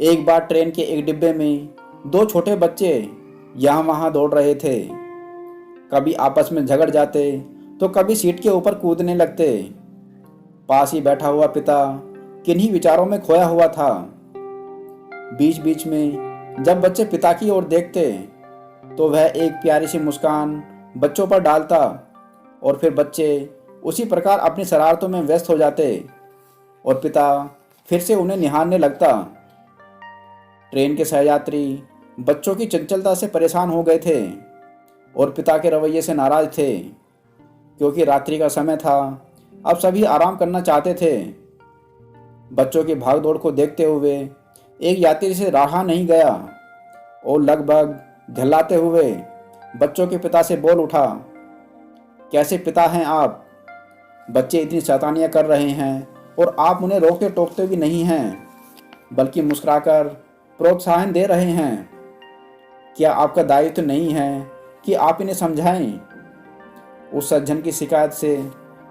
एक बार ट्रेन के एक डिब्बे में दो छोटे बच्चे यहाँ वहाँ दौड़ रहे थे। कभी आपस में झगड़ जाते तो कभी सीट के ऊपर कूदने लगते। पास ही बैठा हुआ पिता किन्हीं विचारों में खोया हुआ था। बीच बीच में जब बच्चे पिता की ओर देखते तो वह एक प्यारी सी मुस्कान बच्चों पर डालता और फिर बच्चे उसी प्रकार अपनी शरारतों में व्यस्त हो जाते और पिता फिर से उन्हें निहारने लगता। ट्रेन के सहयात्री बच्चों की चंचलता से परेशान हो गए थे और पिता के रवैये से नाराज थे, क्योंकि रात्रि का समय था। अब सभी आराम करना चाहते थे। बच्चों की भागदौड़ को देखते हुए एक यात्री से रहा नहीं गया और लगभग झल्लाते हुए बच्चों के पिता से बोल उठा, कैसे पिता हैं आप? बच्चे इतनी शैतानियां कर रहे हैं और आप उन्हें रोकते टोकते भी नहीं हैं, बल्कि मुस्कुराकर प्रोत्साहन दे रहे हैं। क्या आपका दायित्व नहीं है कि आप इन्हें समझाएं? उस सज्जन की शिकायत से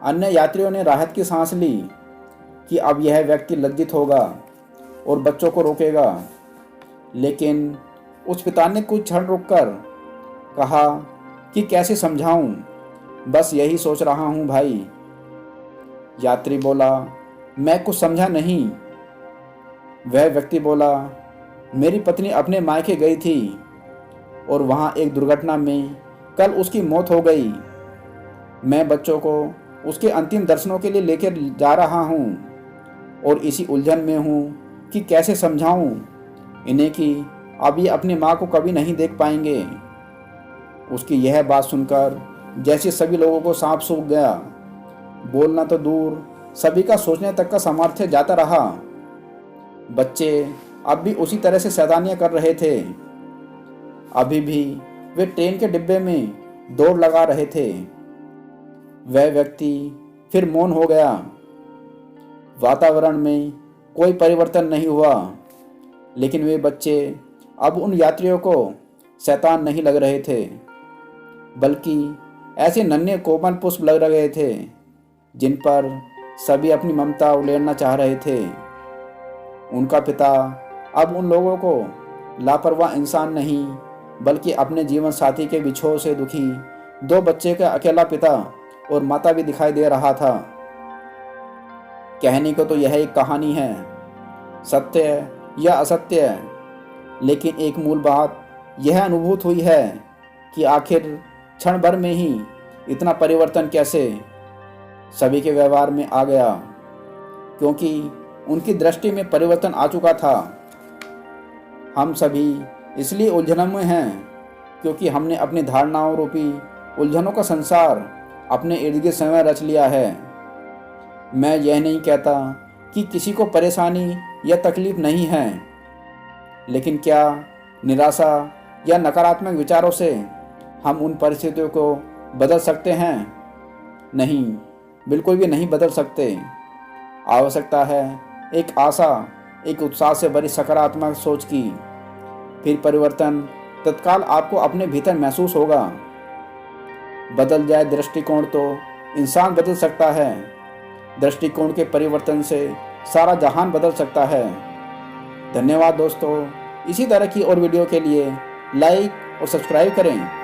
अन्य यात्रियों ने राहत की सांस ली कि अब यह व्यक्ति लज्जित होगा और बच्चों को रोकेगा। लेकिन उस पिता ने कुछ क्षण रुककर कहा कि कैसे समझाऊं, बस यही सोच रहा हूं भाई। यात्री बोला, मैं कुछ समझा नहीं। वह व्यक्ति बोला, मेरी पत्नी अपने मायके गई थी और वहां एक दुर्घटना में कल उसकी मौत हो गई। मैं बच्चों को उसके अंतिम दर्शनों के लिए लेकर जा रहा हूं और इसी उलझन में हूं कि कैसे समझाऊं इन्हें कि अब ये अपनी माँ को कभी नहीं देख पाएंगे। उसकी यह बात सुनकर जैसे सभी लोगों को सांप सूख गया। बोलना तो दूर, सभी का सोचने तक का सामर्थ्य जाता रहा। बच्चे अब भी उसी तरह से शैतानियां कर रहे थे। अभी भी वे ट्रेन के डिब्बे में दौड़ लगा रहे थे। वह व्यक्ति फिर मौन हो गया। वातावरण में कोई परिवर्तन नहीं हुआ, लेकिन वे बच्चे अब उन यात्रियों को शैतान नहीं लग रहे थे, बल्कि ऐसे नन्हे कोमल पुष्प लग रहे थे जिन पर सभी अपनी ममता उड़ेलना चाह रहे थे। उनका पिता अब उन लोगों को लापरवाह इंसान नहीं, बल्कि अपने जीवन साथी के बिछोह से दुखी दो बच्चे का अकेला पिता और माता भी दिखाई दे रहा था। कहने को तो यह एक कहानी है, सत्य या असत्य, लेकिन एक मूल बात यह अनुभूत हुई है कि आखिर क्षण भर में ही इतना परिवर्तन कैसे सभी के व्यवहार में आ गया, क्योंकि उनकी दृष्टि में परिवर्तन आ चुका था। हम सभी इसलिए उलझनों में हैं क्योंकि हमने अपनी धारणाओं रूपी उलझनों का संसार अपने इर्द गिर्द स्वयं रच लिया है। मैं यह नहीं कहता कि किसी को परेशानी या तकलीफ नहीं है, लेकिन क्या निराशा या नकारात्मक विचारों से हम उन परिस्थितियों को बदल सकते हैं? नहीं, बिल्कुल भी नहीं बदल सकते। आवश्यकता है एक आशा, एक उत्साह से भरी सकारात्मक सोच की। फिर परिवर्तन तत्काल आपको अपने भीतर महसूस होगा। बदल जाए दृष्टिकोण तो इंसान बदल सकता है। दृष्टिकोण के परिवर्तन से सारा जहान बदल सकता है। धन्यवाद दोस्तों। इसी तरह की और वीडियो के लिए लाइक और सब्सक्राइब करें।